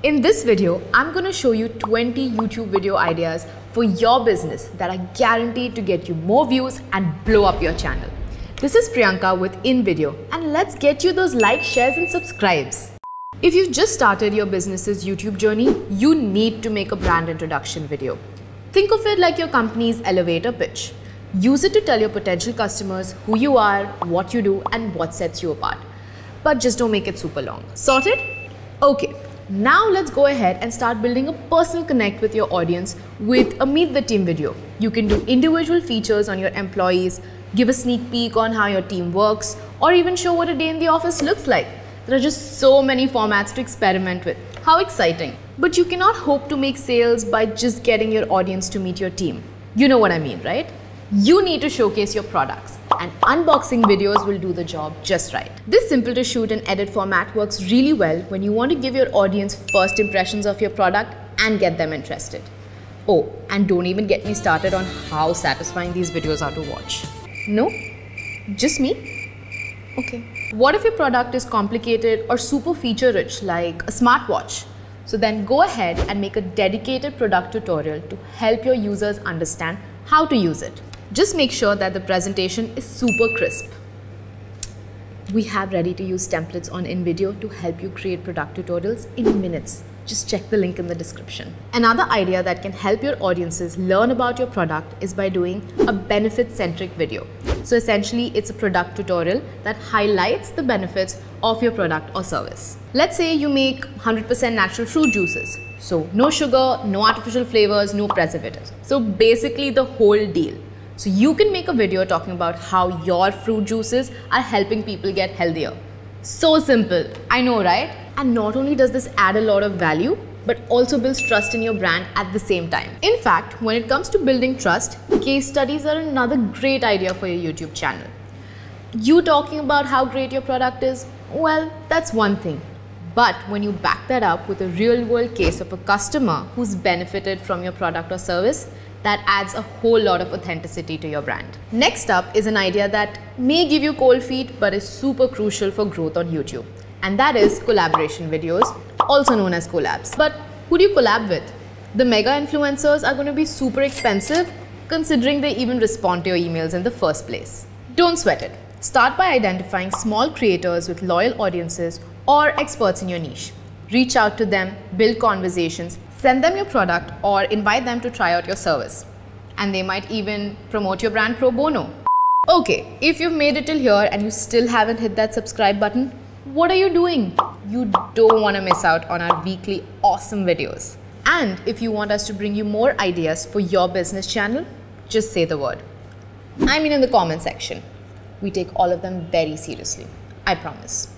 In this video, I'm going to show you 20 YouTube video ideas for your business that are guaranteed to get you more views and blow up your channel. This is Priyanka with InVideo, and let's get you those likes, shares and subscribes. If you've just started your business's YouTube journey, you need to make a brand introduction video. Think of it like your company's elevator pitch. Use it to tell your potential customers who you are, what you do and what sets you apart. But just don't make it super long. Sorted? Okay. Now let's go ahead and start building a personal connect with your audience with a Meet the Team video. You can do individual features on your employees, give a sneak peek on how your team works, or even show what a day in the office looks like. There are just so many formats to experiment with. How exciting! But you cannot hope to make sales by just getting your audience to meet your team. You know what I mean, right? You need to showcase your products, and unboxing videos will do the job just right. This simple to shoot and edit format works really well when you want to give your audience first impressions of your product and get them interested. Oh, and don't even get me started on how satisfying these videos are to watch. No? Just me? Okay. What if your product is complicated or super feature rich like a smartwatch? So then go ahead and make a dedicated product tutorial to help your users understand how to use it. Just make sure that the presentation is super crisp. We have ready to use templates on InVideo to help you create product tutorials in minutes. Just check the link in the description. Another idea that can help your audiences learn about your product is by doing a benefits-centric video. So essentially, it's a product tutorial that highlights the benefits of your product or service. Let's say you make 100% natural fruit juices. So no sugar, no artificial flavors, no preservatives. So basically the whole deal. So you can make a video talking about how your fruit juices are helping people get healthier. So simple, I know, right? And not only does this add a lot of value, but also builds trust in your brand at the same time. In fact, when it comes to building trust, case studies are another great idea for your YouTube channel. You talking about how great your product is, well, that's one thing. But when you back that up with a real-world case of a customer who's benefited from your product or service, that adds a whole lot of authenticity to your brand. Next up is an idea that may give you cold feet but is super crucial for growth on YouTube. And that is collaboration videos, also known as collabs. But who do you collab with? The mega influencers are going to be super expensive considering they even respond to your emails in the first place. Don't sweat it. Start by identifying small creators with loyal audiences or experts in your niche. Reach out to them, build conversations, send them your product or invite them to try out your service. And they might even promote your brand pro bono. Okay, if you've made it till here and you still haven't hit that subscribe button, what are you doing? You don't want to miss out on our weekly awesome videos. And if you want us to bring you more ideas for your business channel, just say the word. I mean in the comment section. We take all of them very seriously. I promise.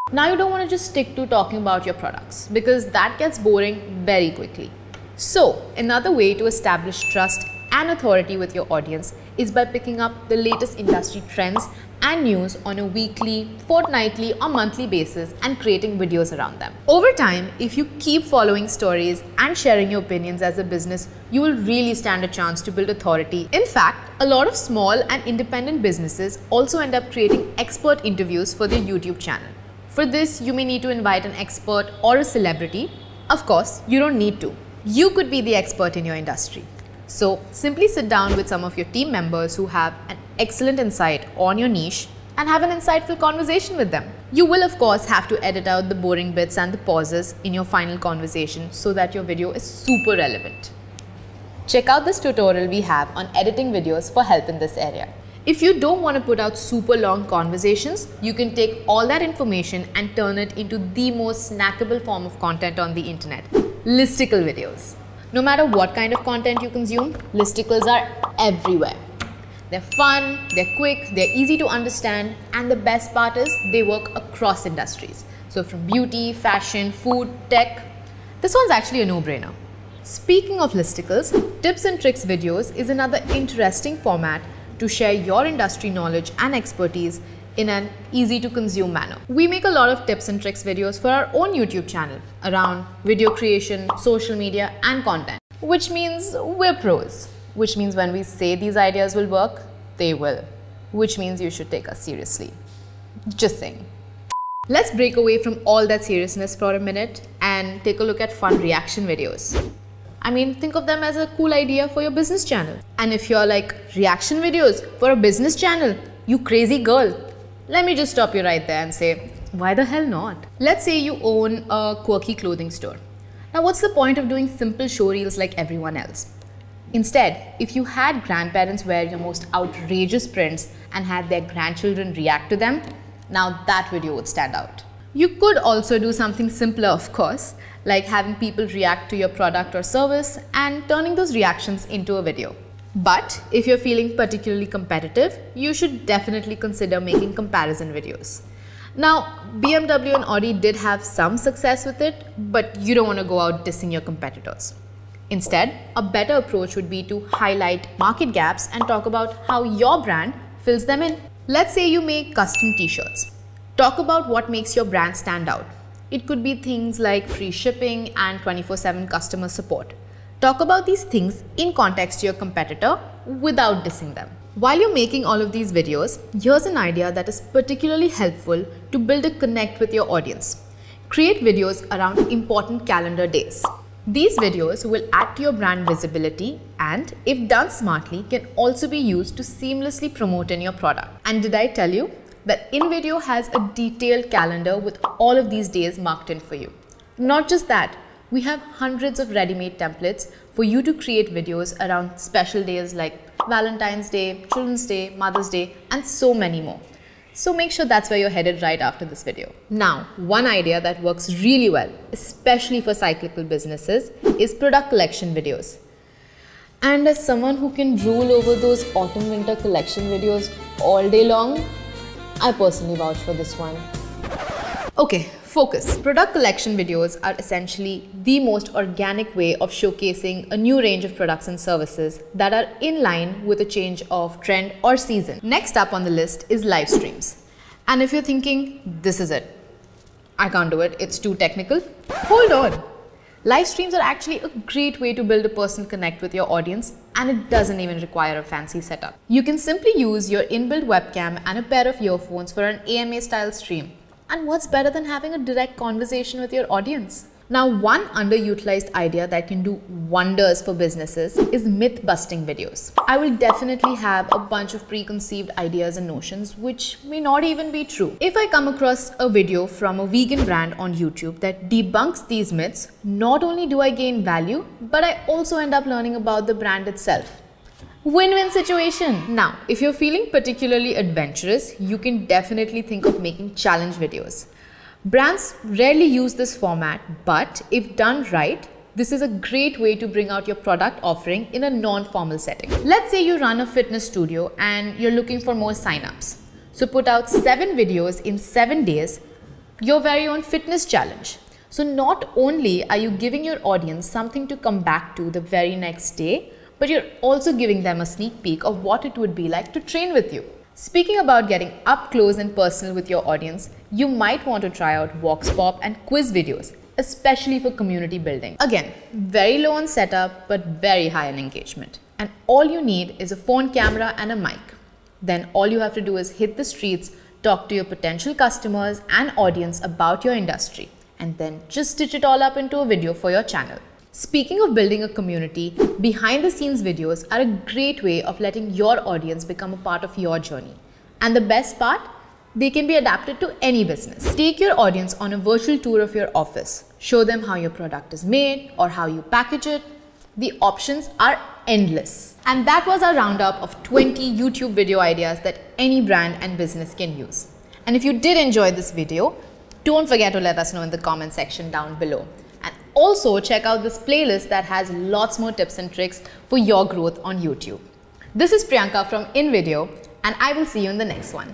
Now you don't want to just stick to talking about your products because that gets boring very quickly. So another way to establish trust and authority with your audience is by picking up the latest industry trends and news on a weekly, fortnightly or monthly basis and creating videos around them. Over time, if you keep following stories and sharing your opinions as a business, you will really stand a chance to build authority. In fact, a lot of small and independent businesses also end up creating expert interviews for their YouTube channel. For this, you may need to invite an expert or a celebrity. Of course, you don't need to. You could be the expert in your industry. So simply sit down with some of your team members who have an excellent insight on your niche and have an insightful conversation with them. You will of course have to edit out the boring bits and the pauses in your final conversation so that your video is super relevant. Check out this tutorial we have on editing videos for help in this area. If you don't want to put out super long conversations, you can take all that information and turn it into the most snackable form of content on the internet, listicle videos. No matter what kind of content you consume, listicles are everywhere. They're fun, they're quick, they're easy to understand, and the best part is they work across industries. So from beauty, fashion, food, tech, this one's actually a no-brainer. Speaking of listicles, tips and tricks videos is another interesting format to share your industry knowledge and expertise in an easy to consume manner. We make a lot of tips and tricks videos for our own YouTube channel around video creation, social media and content, which means we're pros, which means when we say these ideas will work, they will, which means you should take us seriously. Just saying. Let's break away from all that seriousness for a minute and take a look at fun reaction videos. I mean, think of them as a cool idea for your business channel. And if you're like, reaction videos for a business channel, you crazy girl, let me just stop you right there and say, why the hell not? Let's say you own a quirky clothing store. Now, what's the point of doing simple show reels like everyone else? Instead, if you had grandparents wear your most outrageous prints and had their grandchildren react to them, now that video would stand out. You could also do something simpler, of course, like having people react to your product or service and turning those reactions into a video. But if you're feeling particularly competitive, you should definitely consider making comparison videos. Now, BMW and Audi did have some success with it, but you don't want to go out dissing your competitors. Instead, a better approach would be to highlight market gaps and talk about how your brand fills them in. Let's say you make custom t-shirts. Talk about what makes your brand stand out. It could be things like free shipping and 24/7 customer support. Talk about these things in context to your competitor without dissing them. While you're making all of these videos, here's an idea that is particularly helpful to build a connect with your audience. Create videos around important calendar days. These videos will add to your brand visibility and, if done smartly, can also be used to seamlessly promote in your product. And did I tell you that InVideo has a detailed calendar with all of these days marked in for you? Not just that, we have hundreds of ready-made templates for you to create videos around special days like Valentine's Day, Children's Day, Mother's Day, and so many more. So make sure that's where you're headed right after this video. Now, one idea that works really well, especially for cyclical businesses, is product collection videos. And as someone who can drool over those autumn-winter collection videos all day long, I personally vouch for this one. Okay, focus. Product collection videos are essentially the most organic way of showcasing a new range of products and services that are in line with a change of trend or season. Next up on the list is live streams. And if you're thinking, this is it, I can't do it, it's too technical, hold on. Live streams are actually a great way to build a personal connect with your audience, and it doesn't even require a fancy setup. You can simply use your inbuilt webcam and a pair of earphones for an AMA style stream. And what's better than having a direct conversation with your audience? Now, one underutilized idea that can do wonders for businesses is myth-busting videos. I will definitely have a bunch of preconceived ideas and notions which may not even be true. If I come across a video from a vegan brand on YouTube that debunks these myths, not only do I gain value, but I also end up learning about the brand itself. Win-win situation. Now, if you're feeling particularly adventurous, you can definitely think of making challenge videos. Brands rarely use this format, but if done right, this is a great way to bring out your product offering in a non-formal setting. Let's say you run a fitness studio and you're looking for more signups. So put out 7 videos in 7 days, your very own fitness challenge. So not only are you giving your audience something to come back to the very next day, but you're also giving them a sneak peek of what it would be like to train with you. Speaking about getting up close and personal with your audience, you might want to try out Vox Pop and quiz videos, especially for community building. Again, very low on setup, but very high in engagement. And all you need is a phone camera and a mic. Then all you have to do is hit the streets, talk to your potential customers and audience about your industry, and then just stitch it all up into a video for your channel. Speaking of building a community, behind-the-scenes videos are a great way of letting your audience become a part of your journey. And the best part? They can be adapted to any business. Take your audience on a virtual tour of your office. Show them how your product is made or how you package it. The options are endless. And that was our roundup of 20 YouTube video ideas that any brand and business can use. And if you did enjoy this video, don't forget to let us know in the comment section down below. Also, check out this playlist that has lots more tips and tricks for your growth on YouTube. This is Priyanka from InVideo, and I will see you in the next one.